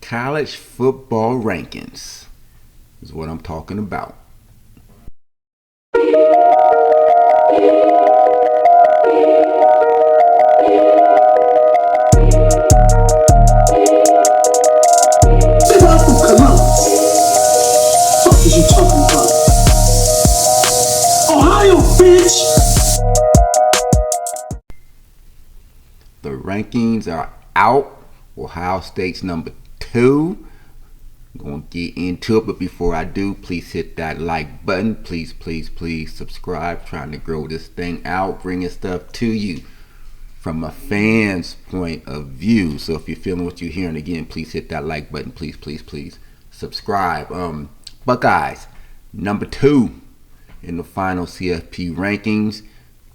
college football rankings is what I'm talking about. What is you talking about? Ohio, bitch! The rankings are out. Ohio State's number 2. I'm going to get into it, but before I do, please hit that like button. Please subscribe. Trying to grow this thing out, bringing stuff to you from a fan's point of view. So if you're feeling what you're hearing, again, please hit that like button. Please subscribe. Buckeyes, number 2 in the final CFP rankings,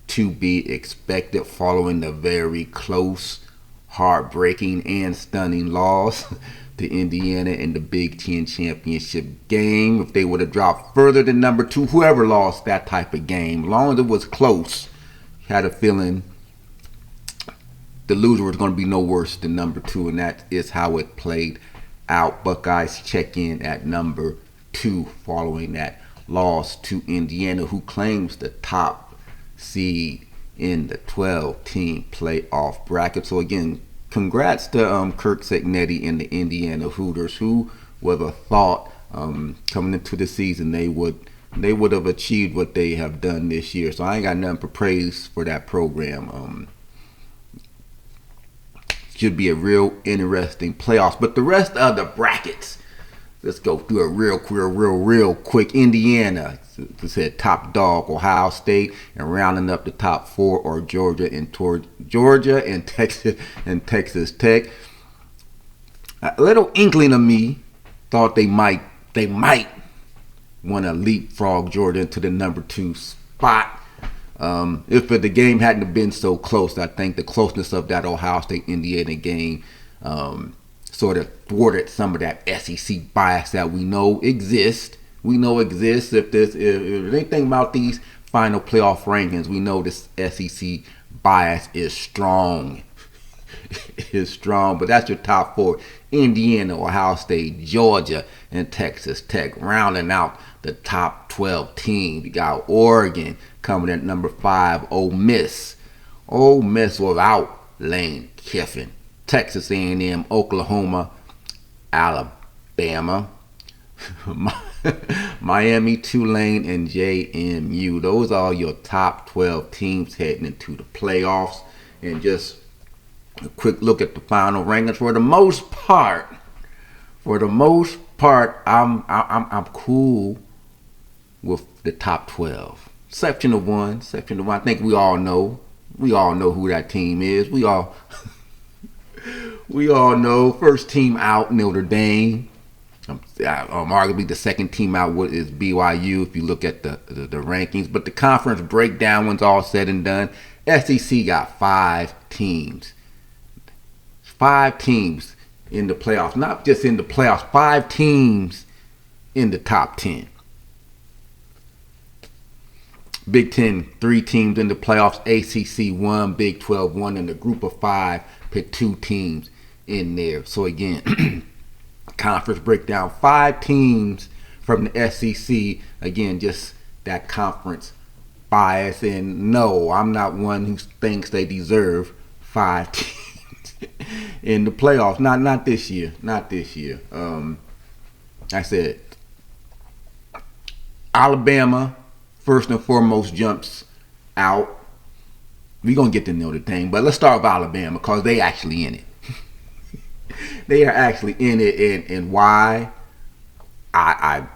to be expected following the very close, heartbreaking, and stunning loss to Indiana in the Big Ten championship game. If they would have dropped further than number 2, whoever lost that type of game, as long as it was close, had a feeling the loser was going to be no worse than number 2, and that is how it played out. Buckeyes check in at number 2 following that loss to Indiana, who claims the top seed in the 12-team playoff bracket. So again, congrats to Kirk Cignetti and the Indiana Hooters. Who would have thought coming into the season they would have achieved what they have done this year? So I ain't got nothing for praise for that program. Should be a real interesting playoffs. But the rest of the brackets, let's go through it real quick. Indiana, it said top dog, Ohio State, and rounding up the top 4 are Georgia and Texas Tech. A little inkling of me thought they might want to leapfrog Georgia into the number 2 spot. If the game hadn't been so close, I think the closeness of that Ohio State-Indiana game sort of thwarted some of that SEC bias that we know exists. If there's anything about these final playoff rankings, we know this SEC bias is strong. But that's your top 4. Indiana, Ohio State, Georgia, and Texas Tech. Rounding out the top 12 teams, you got Oregon coming at number 5. Ole Miss without Lane Kiffin. Texas A&M, Oklahoma, Alabama, Miami, Tulane, and JMU. Those are your top 12 teams heading into the playoffs. And just a quick look at the final rankings. For the most part, I'm cool with the top 12. Exception of one. I think we all know who that team is. We all know. First team out, Notre Dame. Arguably the second team out is BYU if you look at the rankings. But the conference breakdown, once all said and done, SEC got 5 teams. 5 teams in the playoffs. Not just in the playoffs, 5 teams in the top 10. Big Ten, 3 teams in the playoffs. ACC 1, Big 12 1, and the group of 5 put 2 teams in there. So again, conference breakdown, 5 teams from the SEC. Again, just that conference bias. And no, I'm not one who thinks they deserve 5 teams in the playoffs. Not this year. I said Alabama first and foremost jumps out. We're going to get to Notre Dame, but let's start with Alabama because they actually in it. They are actually in it, and why? I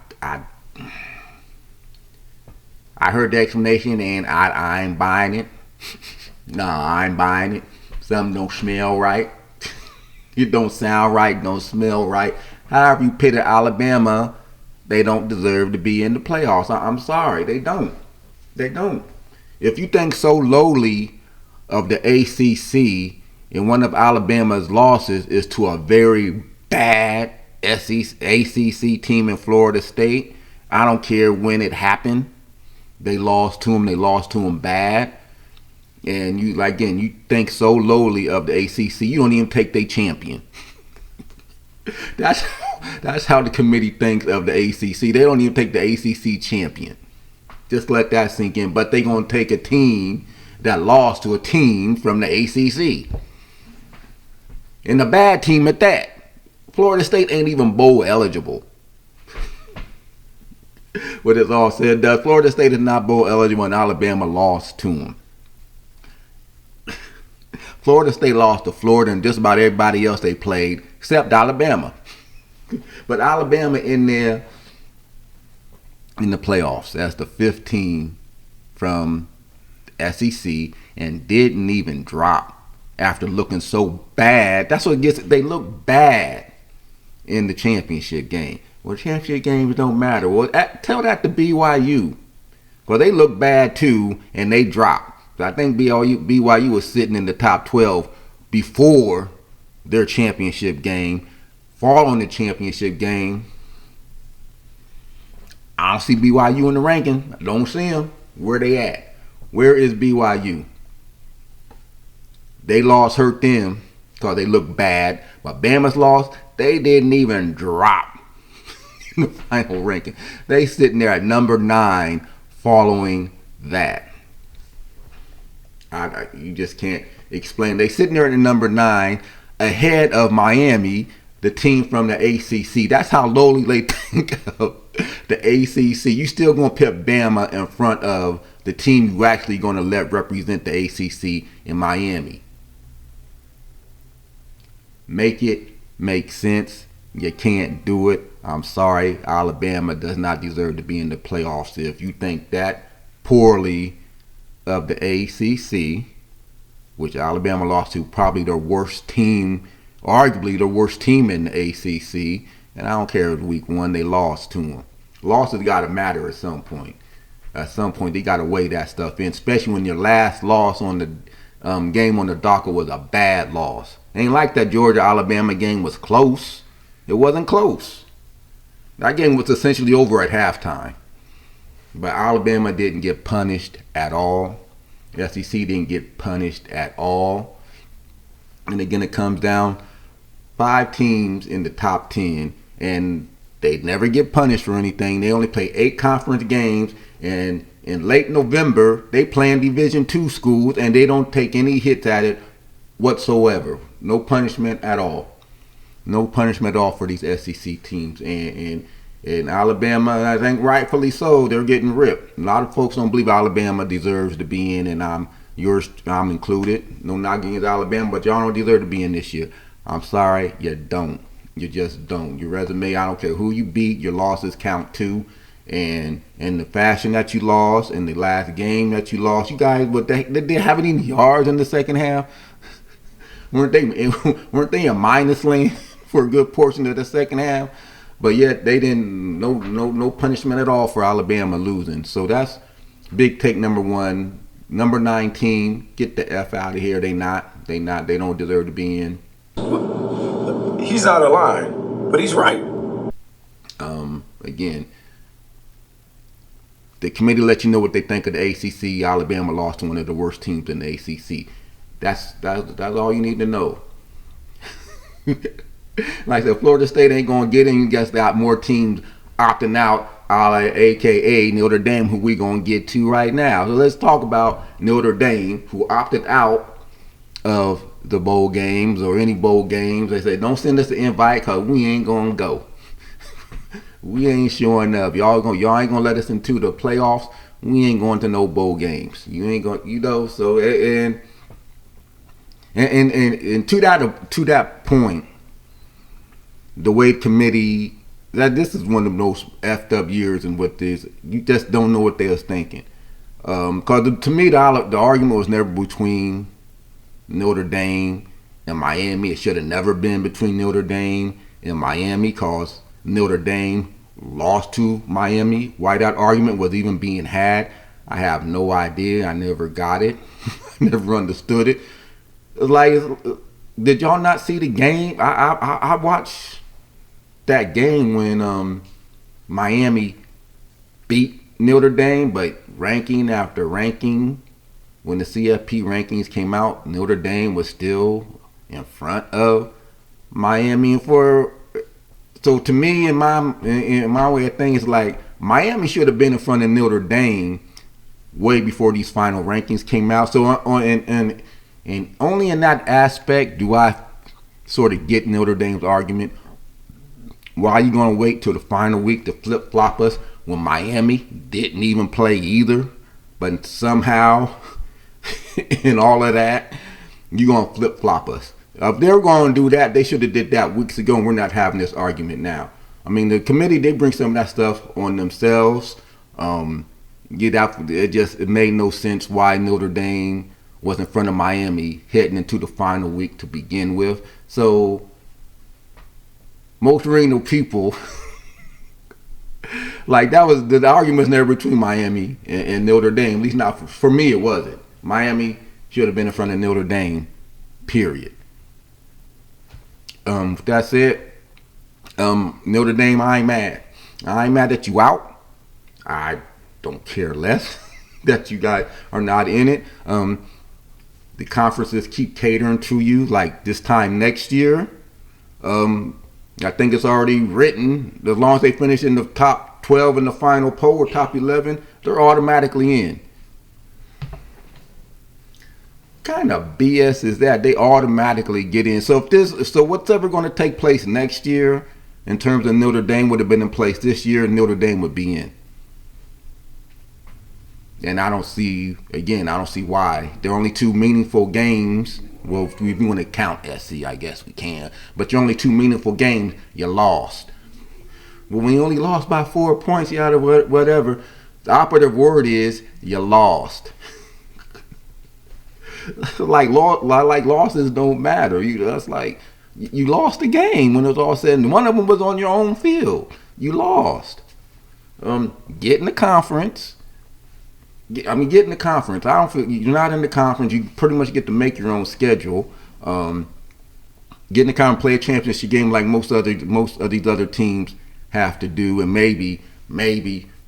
heard the explanation, and I ain't buying it. No, I ain't buying it. Something don't smell right. It don't sound right, don't smell right. However you pit Alabama, they don't deserve to be in the playoffs. I'm sorry, they don't. If you think so lowly of the ACC, and one of Alabama's losses is to a very bad ACC team in Florida State, I don't care when it happened. They lost to them bad. And you think so lowly of the ACC, you don't even take their champion. That's that's how the committee thinks of the ACC. They don't even take the ACC champion. Just let that sink in. But they gonna take a team that lost to a team from the ACC, and a bad team at that. Florida State ain't even bowl eligible. What it's all said does. Florida State is not bowl eligible, and Alabama lost to them. Florida State lost to Florida and just about everybody else they played except Alabama. But Alabama in there in the playoffs as the 5th team from SEC and didn't even drop after looking so bad. That's what it gets. They look bad in the championship game. Well, championship games don't matter. Well, tell that to BYU. Well, they look bad too, and they dropped. So I think BYU was sitting in the top 12 before their championship game. Following the championship game, I don't see BYU in the ranking. I don't see them. Where they at? Where is BYU? They lost hurt them because they look bad. But Bama's lost. They didn't even drop in the final ranking. They sitting there at number 9 following that. You just can't explain. They sitting there at number 9 ahead of Miami, the team from the ACC. That's how lowly they think of the ACC. You still going to put Bama in front of the team you actually going to let represent the ACC in Miami. Make it make sense. You can't do it. I'm sorry. Alabama does not deserve to be in the playoffs. If you think that poorly of the ACC, which Alabama lost to probably their worst team, arguably the worst team in the ACC, and I don't care if week 1 they lost to them. Losses got to matter at some point. At some point they got to weigh that stuff in, especially when your last loss on the game on the docket was a bad loss. Ain't like that Georgia-Alabama game was close. It wasn't close. That game was essentially over at halftime. But Alabama didn't get punished at all. The SEC didn't get punished at all. And again, it comes down 5 teams in the top 10, and they never get punished for anything. They only play 8 conference games, and in late November, they play in Division II schools, and they don't take any hits at it whatsoever. No punishment at all. No punishment at all for these SEC teams. And Alabama, I think rightfully so, they're getting ripped. A lot of folks don't believe Alabama deserves to be in, and I'm included. No knocking against Alabama, but y'all don't deserve to be in this year. I'm sorry, you don't. You just don't. Your resume, I don't care who you beat, your losses count too. And the fashion that you lost, and the last game that you lost, you guys, did they have any yards in the second half? weren't they in minus land for a good portion of the second half? But yet they didn't. No punishment at all for Alabama losing. So that's big take number 1. Number 9 team, get the F out of here. They don't deserve to be in. He's out of line, but he's right. Again, the committee let you know what they think of the ACC. Alabama lost to one of the worst teams in the ACC. That's all you need to know. Like I said, Florida State ain't going to get in. You guys got more teams opting out, a.k.a. Notre Dame, who we going to get to right now. So let's talk about Notre Dame, who opted out of the bowl games or any bowl games. They said, don't send us an invite because we ain't going to go. We ain't showing up. Y'all ain't going to let us into the playoffs. We ain't going to no bowl games. You ain't going, so, and to that point, the way committee, that this is one of the most effed up years in what this, you just don't know what they was thinking. Because to me, the argument was never between Notre Dame and Miami. It should have never been between Notre Dame and Miami because Notre Dame lost to Miami. Why that argument was even being had, I have no idea. I never got it. Never understood it. Like, did y'all not see the game? I watched that game when Miami beat Notre Dame, but ranking after ranking, when the CFP rankings came out, Notre Dame was still in front of Miami. And for So to me, in my way of things, like Miami should have been in front of Notre Dame way before these final rankings came out. So and only in that aspect do I sort of get Notre Dame's argument. Why are you going to wait till the final week to flip flop us when Miami didn't even play either? But somehow, in all of that, you're going to flip flop us. If they're going to do that, they should have did that weeks ago, and we're not having this argument now. I mean, the committee, they bring some of that stuff on themselves. It made no sense why Notre Dame was in front of Miami heading into the final week to begin with. So most Reno people, like that was the arguments there between Miami and Notre Dame. At least not for me, it wasn't. Miami should have been in front of Notre Dame. Period. That's it. Notre Dame, I ain't mad. I ain't mad that you out. I don't care less that you guys are not in it. The conferences keep catering to you. Like this time next year, I think it's already written. As long as they finish in the top 12 in the final poll or top 11, they're automatically in. Kind of BS is that? They automatically get in. So what's ever going to take place next year in terms of Notre Dame would have been in place this year, and Notre Dame would be in. And I don't see why. There are only two meaningful games. Well, if we want to count SC, I guess we can. But your only two meaningful games, you lost. Well, when you only lost by 4 points, you out of whatever, the operative word is you lost. like losses don't matter. That's like you lost the game when it was all said. And one of them was on your own field. You lost. Get in the conference. Get in the conference. I don't feel you're not in the conference. You pretty much get to make your own schedule. Get in the conference, play a championship game like most of these other teams have to do, and maybe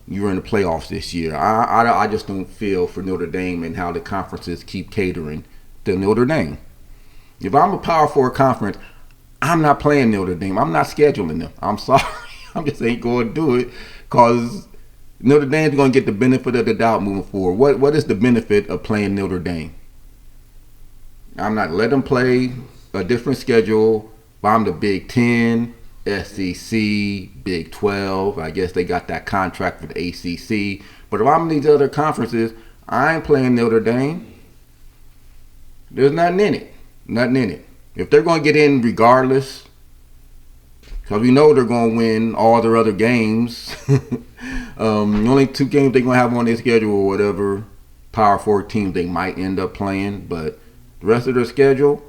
you're in the playoffs this year. I just don't feel for Notre Dame and how the conferences keep catering to Notre Dame. If I'm a Power 4 conference, I'm not playing Notre Dame. I'm not scheduling them. I'm sorry. I just ain't going to do it because Notre Dame's going to get the benefit of the doubt moving forward. What is the benefit of playing Notre Dame? I'm not letting them play a different schedule. If I'm the Big 10, SEC, Big 12. I guess they got that contract with the ACC. But if I'm in these other conferences, I ain't playing Notre Dame. There's nothing in it. Nothing in it. If they're going to get in regardless, because we know they're going to win all their other games. The only two games they're going to have on their schedule or whatever Power 4 teams they might end up playing. But the rest of their schedule,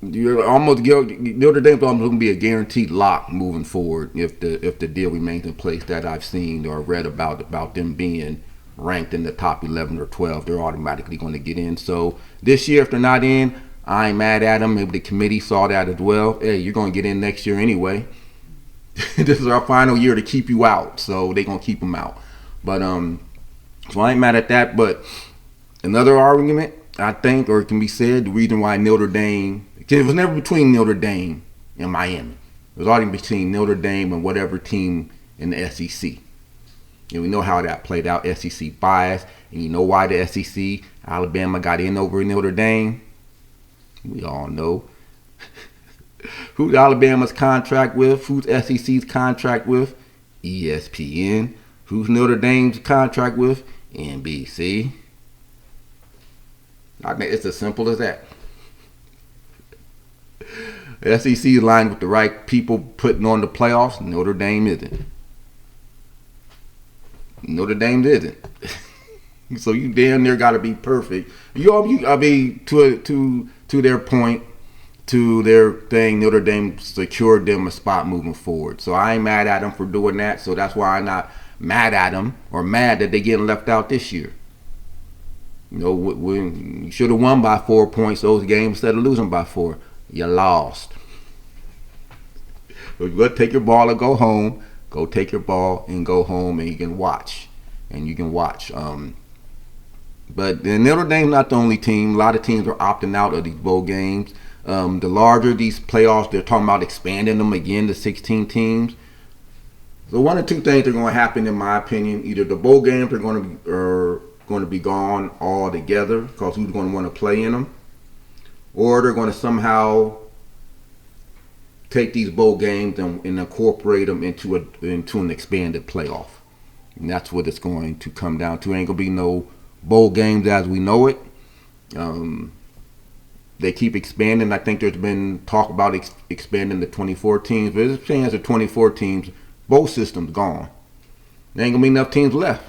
Notre Dame's almost going to be a guaranteed lock moving forward if the deal remains in place that I've seen or read about them being ranked in the top 11 or 12. They're automatically going to get in. So this year, if they're not in, I ain't mad at them. Maybe the committee saw that as well. Hey, you're going to get in next year anyway. This is our final year to keep you out, so they're going to keep them out. But so I ain't mad at that. But another argument, I think, or it can be said, the reason why Notre Dame, it was never between Notre Dame and Miami. It was already between Notre Dame and whatever team in the SEC. And we know how that played out, SEC bias. And you know why the SEC, Alabama got in over Notre Dame? We all know. Who's Alabama's contract with? Who's SEC's contract with? ESPN. Who's Notre Dame's contract with? NBC. I think it's as simple as that. The SEC is lined with the right people putting on the playoffs. Notre Dame isn't. Notre Dame isn't. So you damn near got to be perfect. To their point, to their thing, Notre Dame secured them a spot moving forward. So I ain't mad at them for doing that. So that's why I'm not mad at them or mad that they getting left out this year. You know, you should have won by 4 points those games instead of losing by 4. You lost. So you got to take your ball and go home. Go take your ball and go home, and you can watch. But Notre Dame's not the only team. A lot of teams are opting out of these bowl games. The larger these playoffs, they're talking about expanding them again to 16 teams. So one of two things are going to happen, in my opinion. Either the bowl games are going to be gone altogether because who's going to want to play in them, or they're going to somehow take these bowl games and incorporate them into an expanded playoff. And that's what it's going to come down to. Ain't going to be no bowl games as we know it. They keep expanding. I think there's been talk about expanding the 24 teams, but there's a chance of 24 teams. Both systems gone. There ain't gonna be enough teams left.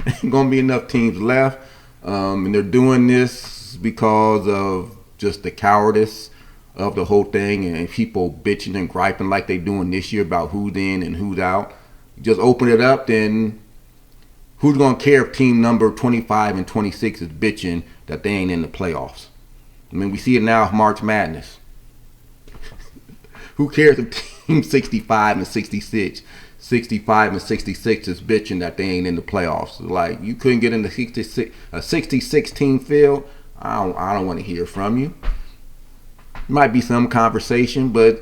Ain't gonna be enough teams left, and they're doing this because of just the cowardice of the whole thing and people bitching and griping like they doing this year about who's in and who's out. Just open it up, then who's gonna care if team number 25 and 26 is bitching that they ain't in the playoffs? I mean, we see it now with March Madness. Who cares if team 65 and 66 is bitching that they ain't in the playoffs? Like, you couldn't get in a 66 team field. I don't want to hear from you. Might be some conversation, but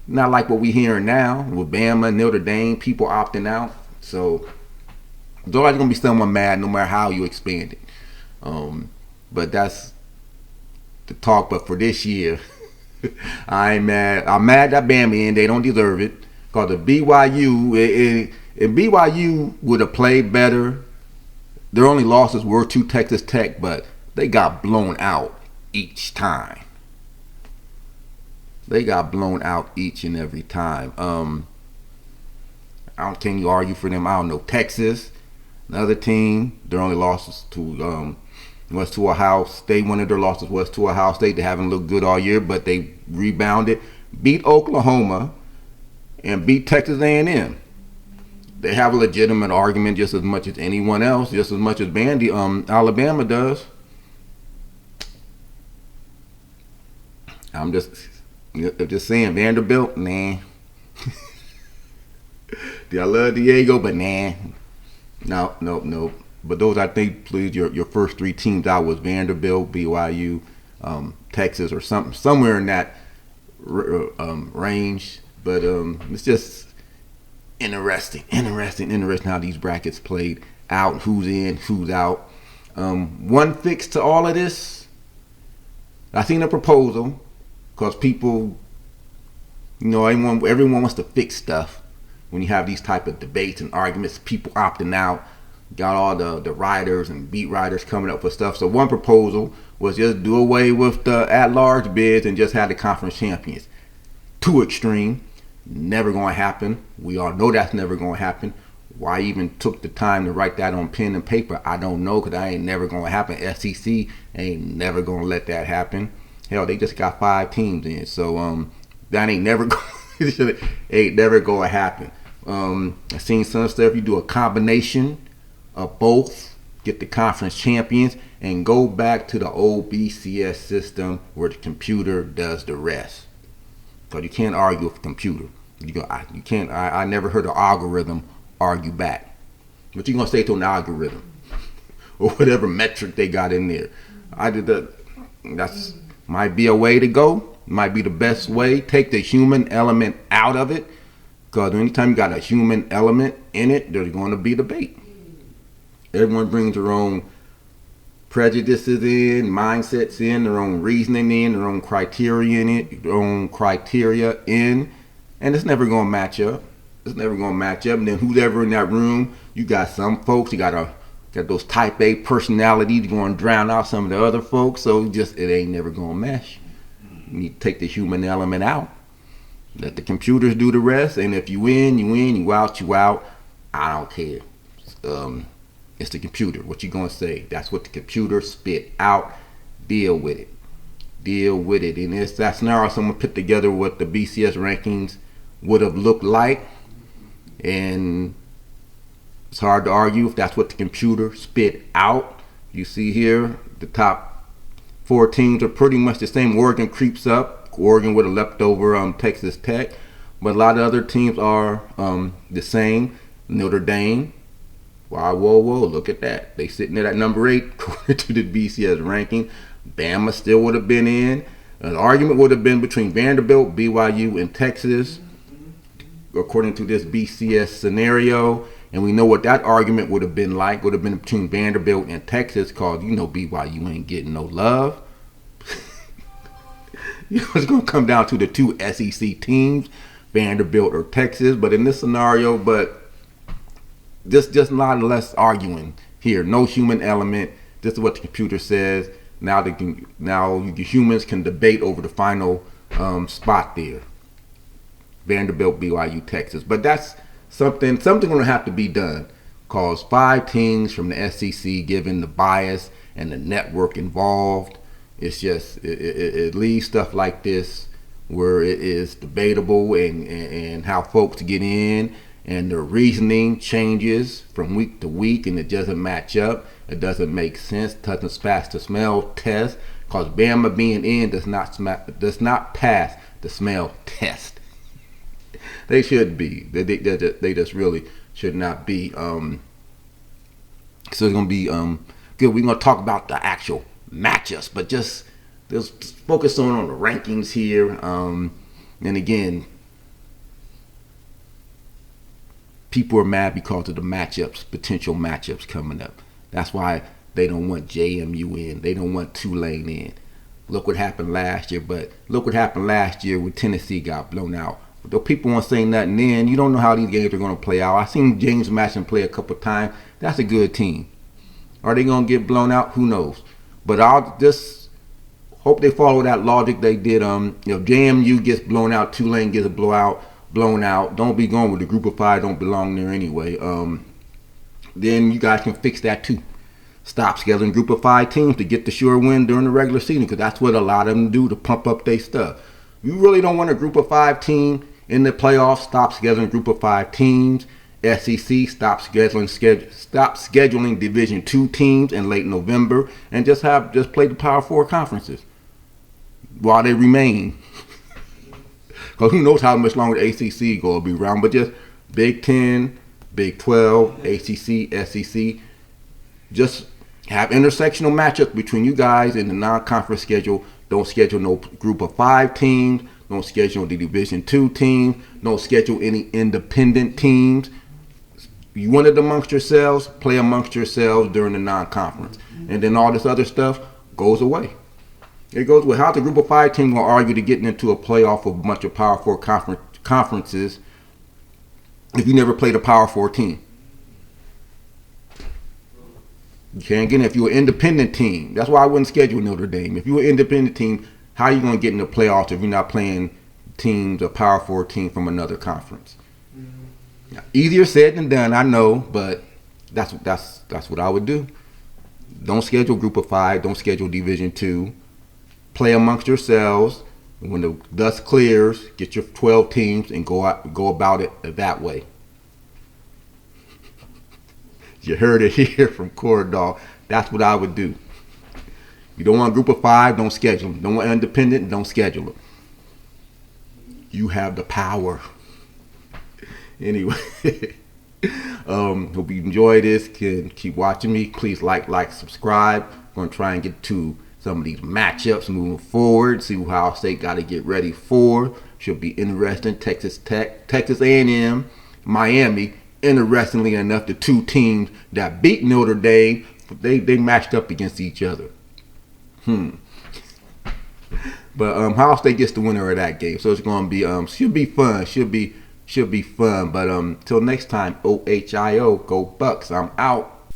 not like what we hearing now with Bama, Notre Dame, people opting out. So there's always gonna be someone mad no matter how you expand it. But that's the talk. But for this year, I ain't mad. I'm mad that Bama in. They don't deserve it. Because the BYU, if BYU would have played better, their only losses were to Texas Tech, but they got blown out each time. They got blown out each and every time. Can you argue for them? I don't know. Texas, another team, their only losses was to Ohio State. One of their losses was to Ohio State. They haven't looked good all year, but they rebounded, beat Oklahoma, and beat Texas A&M. They have a legitimate argument just as much as anyone else, just as much as Alabama does. I'm just saying, Vanderbilt, nah. I love Diego, but nah. No. But those, I think, please, your first three teams out was Vanderbilt, BYU, Texas, or somewhere in that range. But it's just interesting how these brackets played out, who's in, who's out. One fix to all of this, I seen a proposal, because people, everyone wants to fix stuff. When you have these type of debates and arguments, people opting out. Got all the writers and beat writers coming up with stuff. So one proposal was just do away with the at-large bids and just have the conference champions. Too extreme. Never going to happen. We all know that's never going to happen. Why even took the time to write that on pen and paper, I don't know, because that ain't never going to happen. SEC ain't never going to let that happen. Hell, they just got 5 teams in. So that ain't never going to happen. I seen some stuff. You do a combination of both, get the conference champions, and go back to the old BCS system where the computer does the rest. Because you can't argue with the computer. You can't. I never heard an algorithm argue back. What you gonna say to an algorithm or whatever metric they got in there? That's might be a way to go. Might be the best way. Take the human element out of it. Because anytime you got a human element in it, there's going to be debate. Everyone brings their own prejudices in, mindsets in, their own reasoning in, their own criteria in, and it's never going to match up. And then who's ever in that room, you got some folks, you got those type A personalities going to drown out some of the other folks, so it ain't never going to mesh. You need to take the human element out. Let the computers do the rest, and if you win, you out. I don't care. It's the computer. What you gonna say? That's what the computer spit out. Deal with it. And it's that scenario someone put together what the BCS rankings would have looked like, and it's hard to argue if that's what the computer spit out. You see here, the top 4 teams are pretty much the same. Oregon creeps up. Oregon would have left over Texas Tech, but a lot of other teams are the same. Notre Dame. Wow, whoa, look at that. They sitting there at number 8 according to the BCS ranking. Bama still would have been in. An argument would have been between Vanderbilt, BYU, and Texas, according to this BCS scenario. And we know what that argument would have been like. Would have been between Vanderbilt and Texas, cause BYU ain't getting no love. It's going to come down to the two SEC teams, Vanderbilt or Texas. But in this scenario, just a lot less arguing here. No human element. This is what the computer says. Now the humans can debate over the final spot there. Vanderbilt, BYU, Texas. But that's something going to have to be done. Cause 5 teams from the SEC, given the bias and the network involved, it's just it leaves stuff like this where it is debatable, and how folks get in, and their reasoning changes from week to week, and it doesn't match up. It doesn't make sense. Doesn't pass the smell test. Cause Bama being in does not pass the smell test. They should be. They just really should not be. So it's gonna be good. We're gonna talk about the actual matchups, but just focus on the rankings here. And again, people are mad because of the potential matchups coming up. That's why they don't want JMU in. They don't want Tulane in. Look what happened last year. But look what happened last year when Tennessee got blown out. But though people won't say nothing then, you don't know how these games are going to play out. I've seen James Madison play a couple times. That's a good team. Are they going to get blown out? Who knows? But I'll just hope they follow that logic they did. JMU gets blown out, Tulane gets blown out. Don't be going with the group of 5. Don't belong there anyway. Then you guys can fix that too. Stop scheduling group of 5 teams to get the sure win during the regular season, because that's what a lot of them do to pump up their stuff. You really don't want a group of 5 team in the playoffs. Stop scheduling group of 5 teams. SEC, stop scheduling Division II teams in late November, and just play the Power 4 conferences while they remain. Because who knows how much longer the ACC will be around. But just Big 10, Big 12, ACC, SEC, just have intersectional matchups between you guys in the non-conference schedule. Don't schedule no group of 5 teams. Don't schedule the Division II teams. Don't schedule any independent teams. You want it amongst yourselves, play amongst yourselves during the non-conference. And then all this other stuff goes away. It goes with how the group of 5 team going to argue to getting into a playoff of a bunch of Power 4 conferences if you never played a Power 4 team. You can't get in if you're an independent team. That's why I wouldn't schedule Notre Dame. If you're an independent team, how are you going to get in the playoffs if you're not playing teams, a Power 4 team from another conference? Now, easier said than done, I know, but that's what I would do. Don't schedule group of 5. Don't schedule Division II. Play amongst yourselves. When the dust clears, get your 12 teams and go about it that way. You heard it here from Corridor. That's what I would do. You don't want a group of 5, don't schedule them. Don't want independent, don't schedule them. You have the power. Anyway, hope you enjoy this. Can keep watching me. Please like, subscribe. I'm going to try and get to some of these matchups moving forward. See how Ohio State got to get ready for. Should be interesting. Texas Tech, Texas A&M, Miami. Interestingly enough, the 2 teams that beat Notre Dame, they matched up against each other. But Ohio State gets the winner of that game, so it's going to be should be fun. Should be fun. But till next time, OHIO, go Bucks. I'm out.